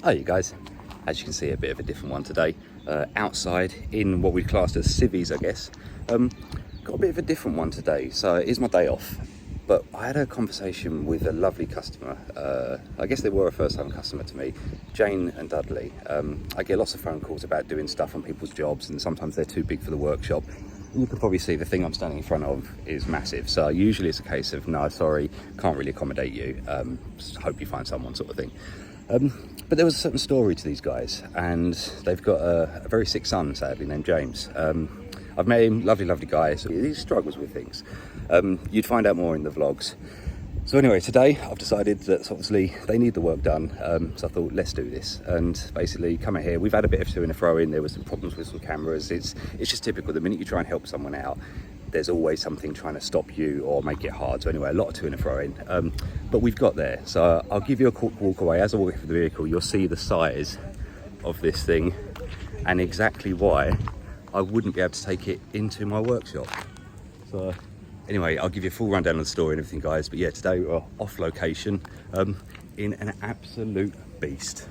Hi you guys, as you can see, a bit of a different one today. Outside in what we classed as civvies, I guess. Got a bit of a different one today, so it is my day off. But I had a conversation with a lovely customer. I guess they were a first-time customer to me, Jane and Dudley. I get lots of phone calls about doing stuff on people's jobs, and sometimes they're too big for the workshop. You can probably see the thing I'm standing in front of is massive, so usually it's a case of, no, sorry, can't really accommodate you, hope you find someone, sort of thing. But there was a certain story to these guys, and they've got a very sick son, sadly, named James. I've met him, lovely guy, so he struggles with things. You'd find out more in the vlogs. So anyway, today I've decided that obviously they need the work done, so I thought, let's do this. And basically come out here, we've had a bit of to and fro in, there was some problems with some cameras. It's just typical, the minute you try and help someone out, there's always something trying to stop you or make it hard. So anyway, a lot of to and fro in, but we've got there. So I'll give you a quick walk away. As I walk through the vehicle, you'll see the size of this thing and exactly why I wouldn't be able to take it into my workshop. So anyway, I'll give you a full rundown of the story and everything, guys. But yeah, today we're off location in an absolute beast.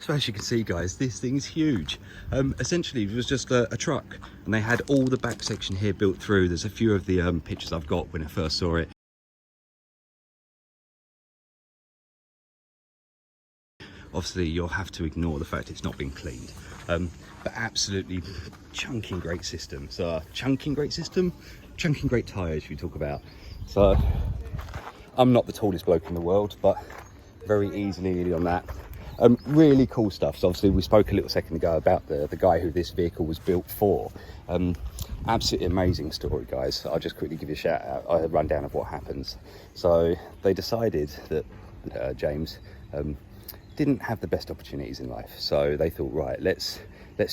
So as you can see, guys, this thing's huge. Essentially it was just a truck, and they had all the back section here built through. There's a few of the pictures I've got when I first saw it. Obviously you'll have to ignore the fact it's not been cleaned, but absolutely chunking great system. So chunking great tires we talk about. So I'm not the tallest bloke in the world, but very easily on that. Really cool stuff. So obviously we spoke a little second ago about the guy who this vehicle was built for. Absolutely amazing story, guys. I'll just quickly give you a shout out, a rundown of what happens. So they decided that James didn't have the best opportunities in life, so they thought, right, let's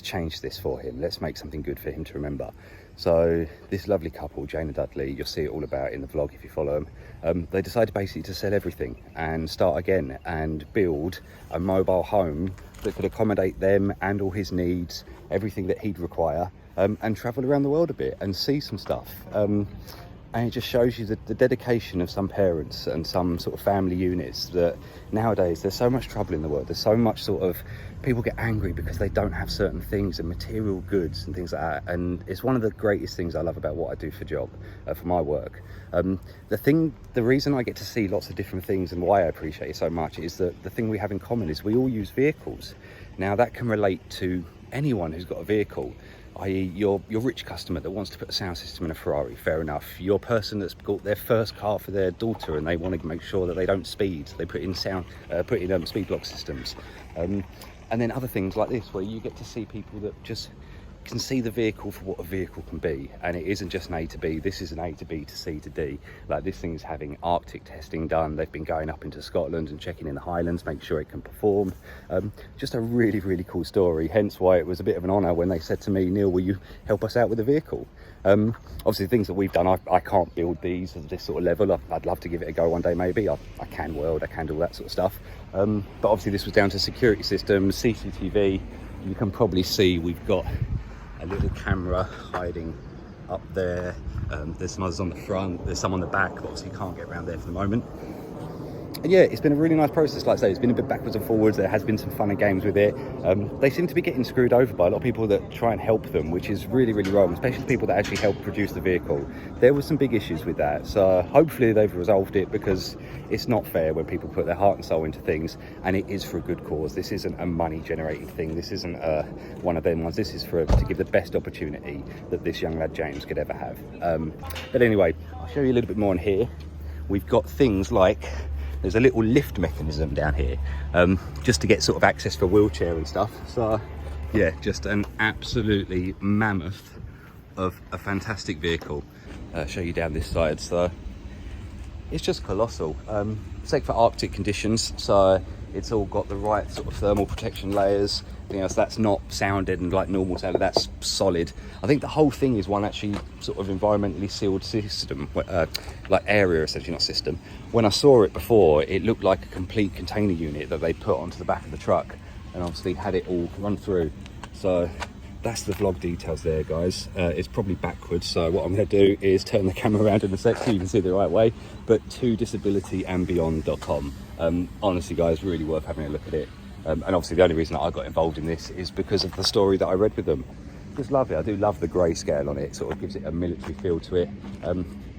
change this for him, let's make something good for him to remember. So this lovely couple, Jane and Dudley, you'll see it all about in the vlog if you follow them, they decided basically to sell everything and start again and build a mobile home that could accommodate them and all his needs, everything that he'd require, and travel around the world a bit and see some stuff. And it just shows you the dedication of some parents and some sort of family units, that nowadays there's so much trouble in the world. There's so much sort of, people get angry because they don't have certain things and material goods and things like that. And it's one of the greatest things I love about what I do for my work. The reason I get to see lots of different things and why I appreciate it so much is that the thing we have in common is we all use vehicles. Now that can relate to anyone who's got a vehicle. I.e. your rich customer that wants to put a sound system in a Ferrari, fair enough. Your person that's got their first car for their daughter and they want to make sure that they don't speed, they put in speed block systems. And then other things like this, where you get to see people that just can see the vehicle for what a vehicle can be, and it isn't just an A to B. This is an A to B to C to D. Like, this thing is having Arctic testing done. They've been going up into Scotland and checking in the Highlands, make sure it can perform. Just a really cool story, hence why it was a bit of an honour when they said to me, Neil, will you help us out with the vehicle? Obviously things that we've done, I can't build these at this sort of level. I'd love to give it a go one day maybe. I can weld, I can do all that sort of stuff, but obviously this was down to security systems, CCTV. You can probably see we've got a little camera hiding up there. There's some others on the front, there's some on the back, but obviously you can't get around there for the moment. And yeah, it's been a really nice process. Like I say, it's been a bit backwards and forwards. There has been some fun and games with it. They seem to be getting screwed over by a lot of people that try and help them, which is really wrong, especially the people that actually help produce the vehicle. There were some big issues with that, so hopefully they've resolved it, because it's not fair when people put their heart and soul into things, and it is for a good cause. This isn't a money generating thing. This isn't one of them ones. This is to give the best opportunity that this young lad James could ever have. But anyway, I'll show you a little bit more on here. We've got things like, there's a little lift mechanism down here, just to get sort of access for wheelchair and stuff. So yeah, just an absolutely mammoth of a fantastic vehicle. Show you down this side. So it's just colossal. Sake for Arctic conditions, so It's all got the right sort of thermal protection layers. You know, so that's not sounded and like normal sound, that's solid. I think the whole thing is one actually sort of environmentally sealed system, like area essentially, not system. When I saw it before, it looked like a complete container unit that they put onto the back of the truck and obviously had it all run through. So that's the vlog details there, guys. It's probably backwards, so what I'm going to do is turn the camera around in a sec so you can see the right way. But to disabilityandbeyond.com. Honestly, guys, really worth having a look at it. And obviously the only reason that I got involved in this is because of the story that I read with them. Just love it. I do love the grayscale on it. It sort of gives it a military feel to it.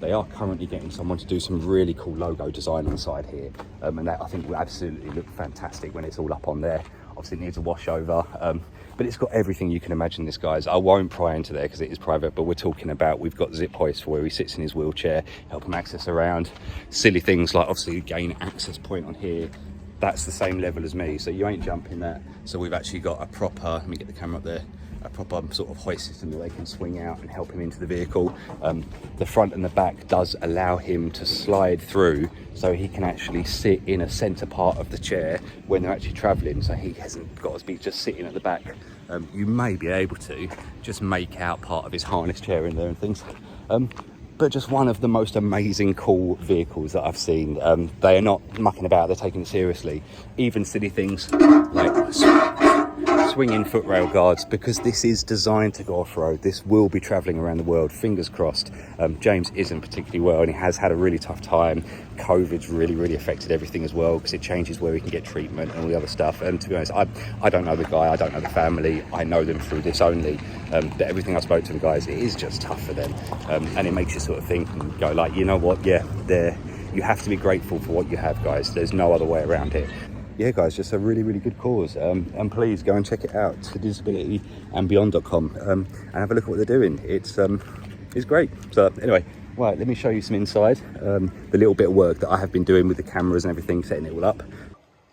They are currently getting someone to do some really cool logo design on the side here. And that I think will absolutely look fantastic when it's all up on there. Obviously it needs a wash over, but it's got everything you can imagine this, guys. I won't pry into there because it is private, but we're talking about, we've got zip hoist for where he sits in his wheelchair, help him access around. Silly things like obviously gain access point on here. That's the same level as me, so you ain't jumping that. So we've actually got a proper, let me get the camera up there, a proper sort of hoist system that they can swing out and help him into the vehicle. The front and the back does allow him to slide through, so he can actually sit in a centre part of the chair when they're actually travelling, so he hasn't got to be just sitting at the back. You may be able to just make out part of his harness chair in there and things. But just one of the most amazing cool vehicles that I've seen. They are not mucking about, they're taking it seriously. Even silly things like swinging foot rail guards, because this is designed to go off-road. This will be travelling around the world, fingers crossed. James isn't particularly well and he has had a really tough time. COVID's really affected everything as well, because it changes where we can get treatment and all the other stuff. And to be honest, I don't know the guy, I don't know the family, I know them through this only. But everything I spoke to the guys, it is just tough for them. And it makes you sort of think and go like, you know what, yeah, you have to be grateful for what you have, guys. There's no other way around it. Yeah, guys, just a really good cause. And please go and check it out, to disabilityandbeyond.com, and have a look at what they're doing. It's great. So anyway, right, let me show you some inside, the little bit of work that I have been doing with the cameras and everything, setting it all up.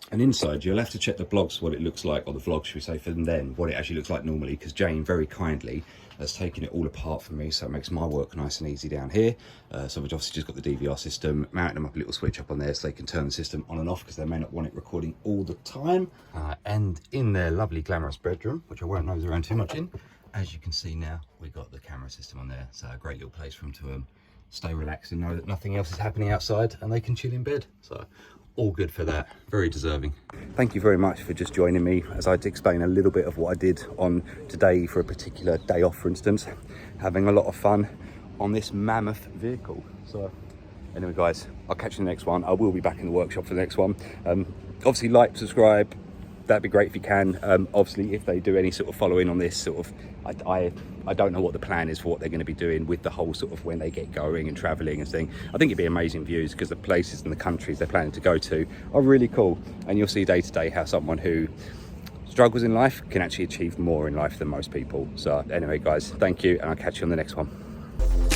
And inside, you'll have to check the blogs what it looks like, or the vlog, should we say, for them then, what it actually looks like normally, because Jane very kindly has taken it all apart for me, so it makes my work nice and easy down here. So we've obviously just got the DVR system, mounting them up a little switch up on there so they can turn the system on and off, because they may not want it recording all the time. And in their lovely glamorous bedroom, which I won't nose around too much in, as you can see now, we got the camera system on there, so a great little place for them to stay relaxed and know that nothing else is happening outside, and they can chill in bed. So all good for that, very deserving. Thank you very much for just joining me as I explain a little bit of what I did on today for a particular day off, for instance. Having a lot of fun on this mammoth vehicle. So anyway, guys, I'll catch you in the next one. I will be back in the workshop for the next one. Obviously like, subscribe, that'd be great if you can. Obviously if they do any sort of following on this sort of, I don't know what the plan is for what they're going to be doing with the whole sort of when they get going and traveling and thing. I think it'd be amazing views, because the places and the countries they're planning to go to are really cool, and you'll see day to day how someone who struggles in life can actually achieve more in life than most people. So anyway, guys, thank you, and I'll catch you on the next one.